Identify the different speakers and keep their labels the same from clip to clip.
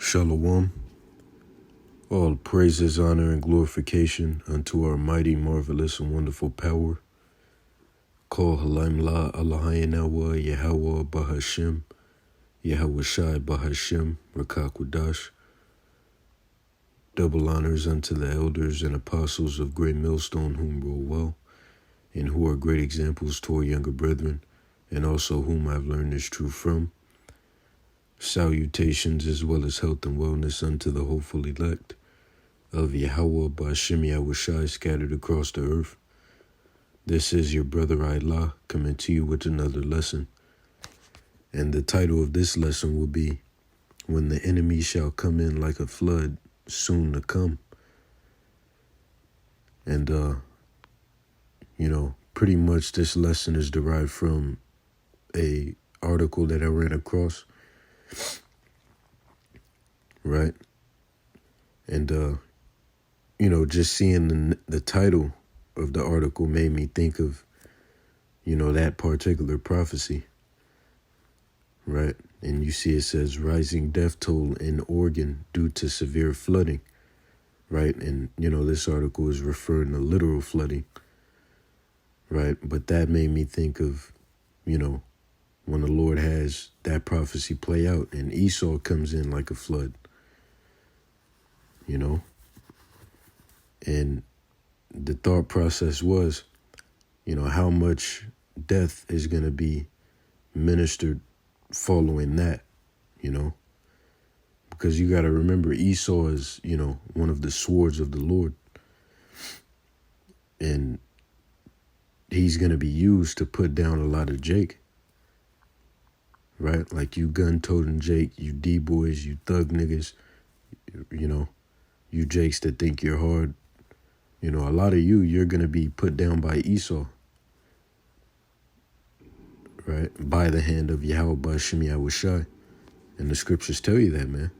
Speaker 1: Shalom. All praises, honor, and glorification unto our mighty, marvelous, and wonderful power. Call Halim La Allahayanawa Yahweh Bahashim, Yahweh Shai Bahashim, Rakakwadash. Double honors unto the elders and apostles of Great Millstone, whom rule well, and who are great examples to our younger brethren, and also whom I've learned this truth from. Salutations as well as health and wellness unto the hopeful elect of Yahweh Ba'Shem Yahweh Shai scattered across the earth. This is your brother Allah coming to you with another lesson. And the title of this lesson will be, When the Enemy Shall Come In Like a Flood, Soon to Come. And, pretty much this lesson is derived from a article that I ran across, right? And, just seeing the title of the article made me think of, that particular prophecy, right? And you see it says rising death toll in Oregon due to severe flooding, right? And, this article is referring to literal flooding, right? But that made me think of, when the Lord has that prophecy play out and Esau comes in like a flood, and the thought process was, how much death is going to be ministered following that, because you got to remember Esau is, one of the swords of the Lord, and he's going to be used to put down a lot of Jake, right? Like you gun-toting Jake, you D-boys, you thug niggas, you Jakes that think you're hard. A lot of you're going to be put down by Esau, right? By the hand of Yahweh Ba'Shem Yahweh Shai. And the scriptures tell you that, man.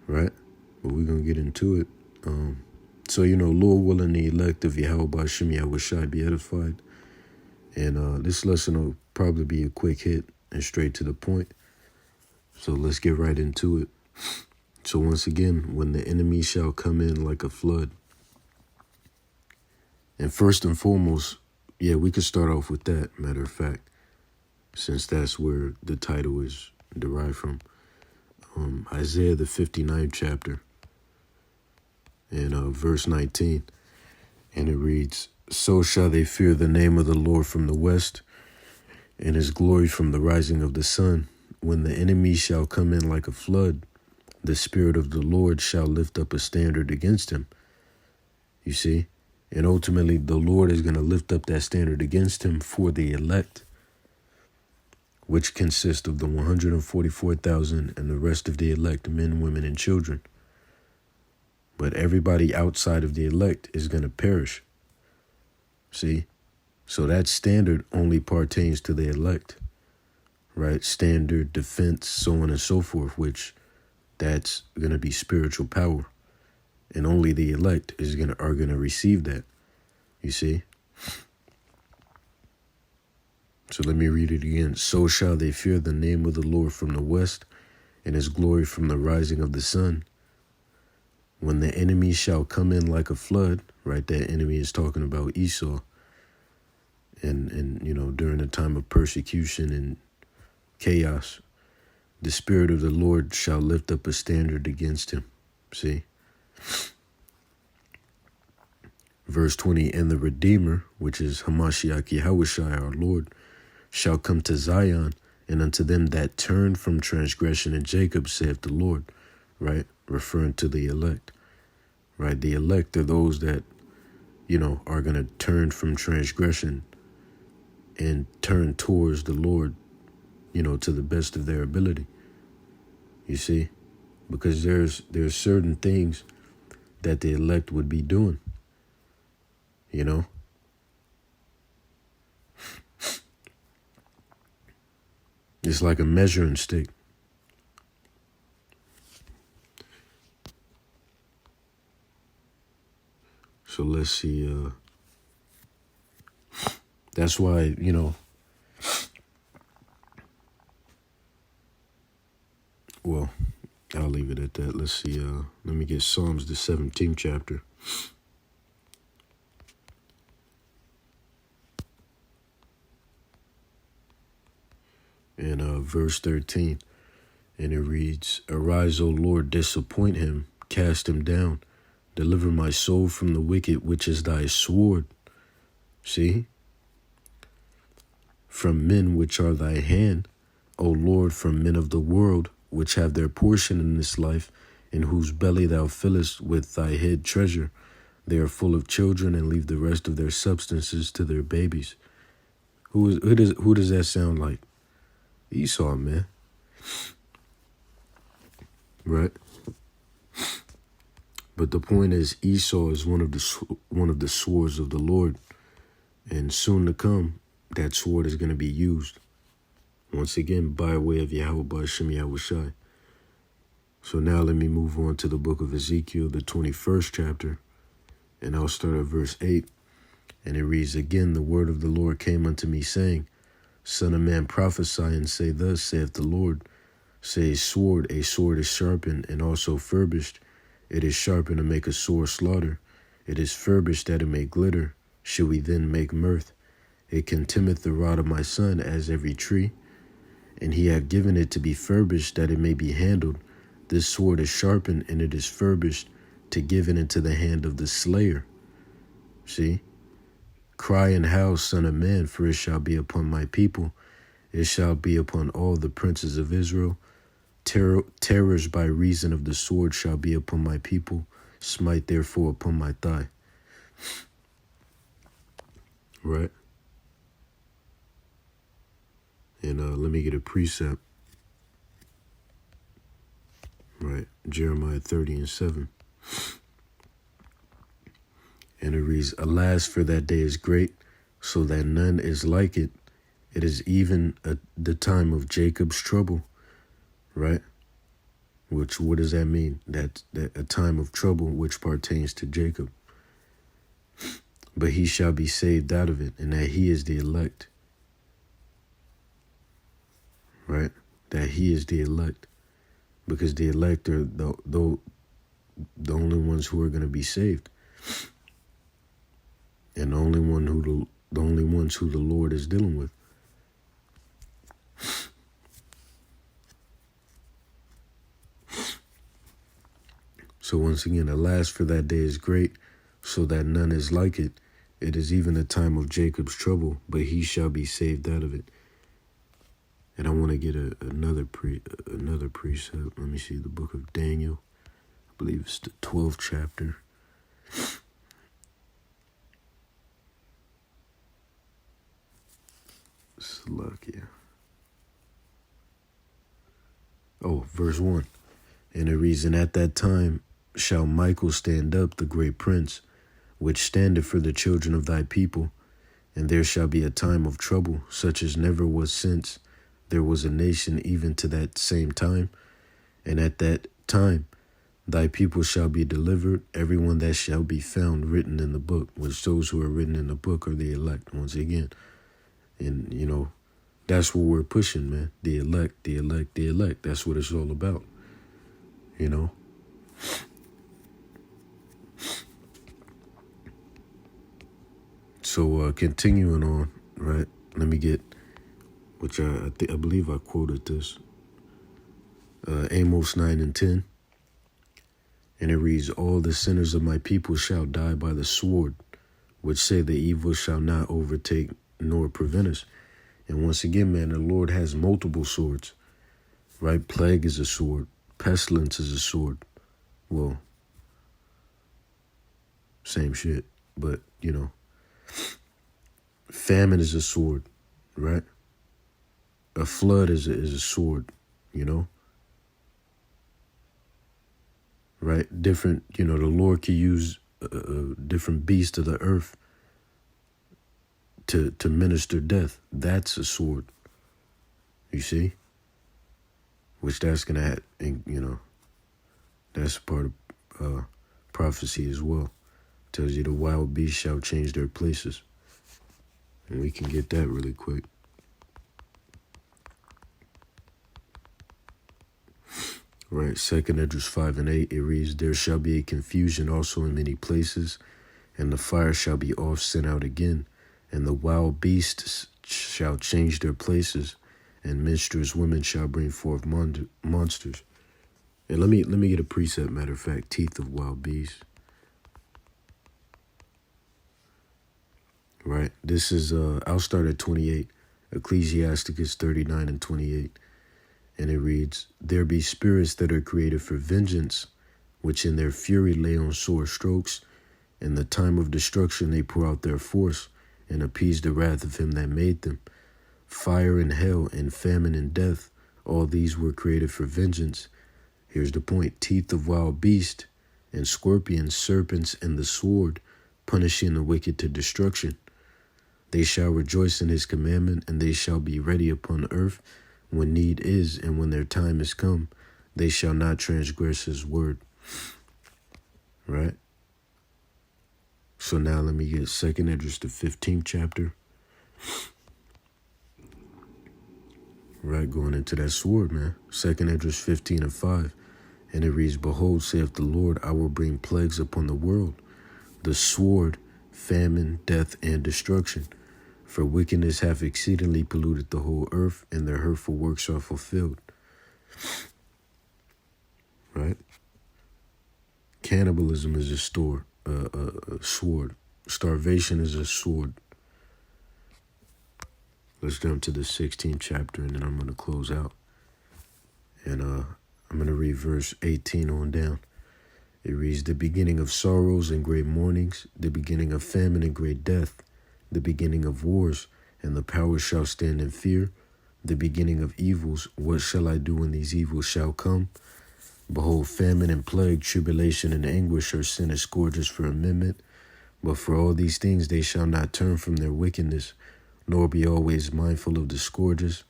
Speaker 1: Right? But we're going to get into it. So, Lord willing, the elect of Yahweh Ba'Shem Yahweh Shai be edified. And this lesson will probably be a quick hit and straight to the point. So let's get right into it. So once again, when the enemy shall come in like a flood. And first and foremost, we could start off with that, matter of fact, since that's where the title is derived from. Isaiah, the 59th chapter, and verse 19. And it reads, So shall they fear the name of the Lord from the west, and his glory from the rising of the sun. When the enemy shall come in like a flood, the Spirit of the Lord shall lift up a standard against him. You see? And ultimately, the Lord is going to lift up that standard against him for the elect, which consist of the 144,000 and the rest of the elect, men, women, and children. But everybody outside of the elect is going to perish. See? So that standard only pertains to the elect, right? Standard, defense, so on and so forth, which that's going to be spiritual power. And only the elect are going to receive that. You see? So let me read it again. So shall they fear the name of the Lord from the west, and his glory from the rising of the sun. When the enemy shall come in like a flood, right? That enemy is talking about Esau. And during the time of persecution and chaos, the Spirit of the Lord shall lift up a standard against him. See? Verse 20, and the Redeemer, which is Hamashiach Yahushai our Lord, shall come to Zion, and unto them that turn from transgression in Jacob, saith the Lord, right? Referring to the elect, right? The elect are those that, are going to turn from transgression and turn towards the Lord, to the best of their ability. You see? Because there's certain things that the elect would be doing, It's like a measuring stick. So let's see. That's why, well, I'll leave it at that. Let's see. Let me get Psalms, the 17th chapter. And verse 13. And it reads, Arise, O Lord, disappoint him, cast him down. Deliver my soul from the wicked, which is thy sword. See? From men which are thy hand, O Lord, from men of the world, which have their portion in this life, in whose belly thou fillest with thy hid treasure. They are full of children and leave the rest of their substances to their babies. Who does that sound like? Esau, man. Right? But the point is, Esau is one of the swords of the Lord, and soon to come, that sword is going to be used once again by way of Yahweh B'Shem Yahushai. So now let me move on to the book of Ezekiel, the 21st chapter, and I'll start at verse 8. And it reads, Again, the word of the Lord came unto me, saying, Son of man, prophesy and say, Thus saith the Lord, say a sword is sharpened and also furbished. It is sharpened to make a sore slaughter. It is furbished that it may glitter. Should we then make mirth? It contemneth the rod of my son as every tree. And he hath given it to be furbished that it may be handled. This sword is sharpened and it is furbished to give it into the hand of the slayer. See? Cry and howl, son of man, for it shall be upon my people. It shall be upon all the princes of Israel. Terrors by reason of the sword shall be upon my people. Smite therefore upon my thigh. Right? And let me get a precept. Right? Jeremiah 30:7. And it reads, Alas, for that day is great, so that none is like it. It is even the time of Jacob's trouble. Right? What does that mean? That a time of trouble which pertains to Jacob. But he shall be saved out of it, and that he is the elect. Right? That he is the elect. Because the elect are the only ones who are going to be saved. And the only ones who the Lord is dealing with. So once again, alas, for that day is great, so that none is like it. It is even the time of Jacob's trouble, but he shall be saved out of it. And I want to get another precept. Let me see, the book of Daniel. I believe it's the 12th chapter. Salakia. Oh, verse 1. And it reads, And at that time shall Michael stand up, the great prince, which standeth for the children of thy people. And there shall be a time of trouble, such as never was since there was a nation even to that same time. And at that time thy people shall be delivered, everyone that shall be found written in the book, which those who are written in the book are the elect, once again. And, that's what we're pushing, man. The elect, the elect, the elect. That's what it's all about, So continuing on, right? Let me get, which I believe I quoted this. Amos 9:10. And it reads, All the sinners of my people shall die by the sword, which say the evil shall not overtake nor prevent us. And once again, man, the Lord has multiple swords, right? Plague is a sword. Pestilence is a sword. Well, same shit, but, famine is a sword, right? A flood is a sword, right? Different, the Lord can use different beasts of the earth to minister death. That's a sword, you see? Which that's going to, that's part of prophecy as well. Tells you the wild beasts shall change their places. And we can get that really quick. Right, 2nd Esdras 5 and 8, it reads, there shall be a confusion also in many places, and the fire shall be oft sent out again, and the wild beasts shall change their places, and minstrels women shall bring forth monsters. And let me get a precept, matter of fact, teeth of wild beasts. Right, this is, I'll start at 28, Ecclesiasticus 39 and 28. And it reads, there be spirits that are created for vengeance, which in their fury lay on sore strokes. In the time of destruction they pour out their force, and appease the wrath of him that made them. Fire and hell and famine and death, all these were created for vengeance. Here's the point, teeth of wild beasts, and scorpions, serpents, and the sword, punishing the wicked to destruction. They shall rejoice in his commandment, and they shall be ready upon earth, when need is, and when their time is come, they shall not transgress his word. Right? So now let me get 2nd Esdras, the 15th chapter. Right, going into that sword, man. 2nd Esdras 15 and 5. And it reads, behold, saith the Lord, I will bring plagues upon the world, the sword, famine, death, and destruction. For wickedness hath exceedingly polluted the whole earth, and their hurtful works are fulfilled. Right? Cannibalism is a sword. Starvation is a sword. Let's jump to the 16th chapter, and then I'm going to close out. And I'm going to read verse 18 on down. It reads, the beginning of sorrows and great mournings, the beginning of famine and great death, the beginning of wars, and the powers shall stand in fear, the beginning of evils. What shall I do when these evils shall come? Behold, famine and plague, tribulation and anguish are sin and scourges for amendment. But for all these things they shall not turn from their wickedness, nor be always mindful of the scourges.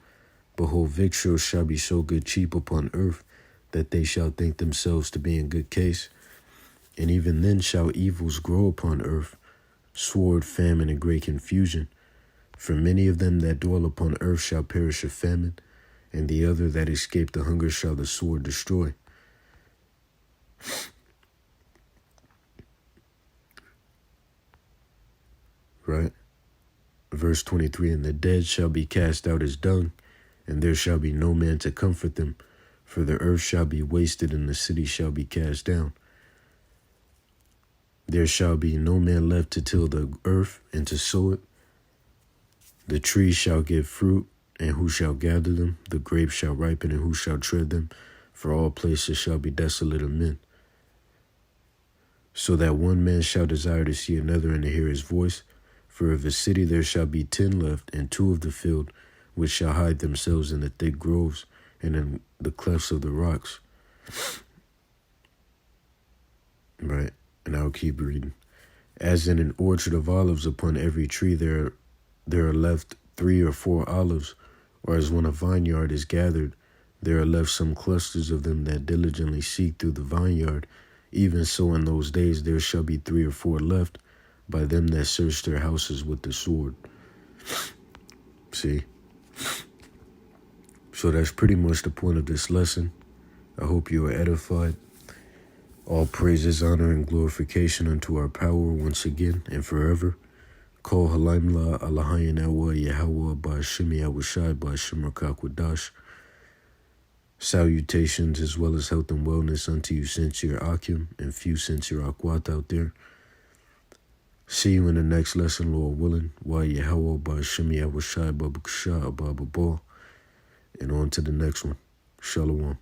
Speaker 1: Behold, victuals shall be so good cheap upon earth, that they shall think themselves to be in good case. And even then shall evils grow upon earth, sword, famine, and great confusion. For many of them that dwell upon earth shall perish of famine, and the other that escape the hunger shall the sword destroy. Right? Verse 23, and the dead shall be cast out as dung, and there shall be no man to comfort them, for the earth shall be wasted, and the city shall be cast down. There shall be no man left to till the earth and to sow it. The trees shall give fruit, and who shall gather them? The grapes shall ripen, and who shall tread them? For all places shall be desolate of men. So that one man shall desire to see another and to hear his voice. For of a city there shall be 10 left, and 2 of the field, which shall hide themselves in the thick groves, and in the clefts of the rocks. Right, and I'll keep reading. As in an orchard of olives, upon every tree there are left 3 or 4 olives, or as when a vineyard is gathered, there are left some clusters of them that diligently seek through the vineyard. Even so in those days there shall be 3 or 4 left, by them that search their houses with the sword. See? So that's pretty much the point of this lesson. I hope you are edified. All praises, honor, and glorification unto our power once again and forever. Kol halaimla alahayin ewa Yahweh ba'ashem Yahushai ba'ashem Rakakwadash. Salutations as well as health and wellness unto you, sincere Akim, and few sincere Akwat out there. See you in the next lesson, Lord willing. Wa Yahweh ba'ashem Yahushai ba'bukshah ba'babah. And on to the next one. Shalom.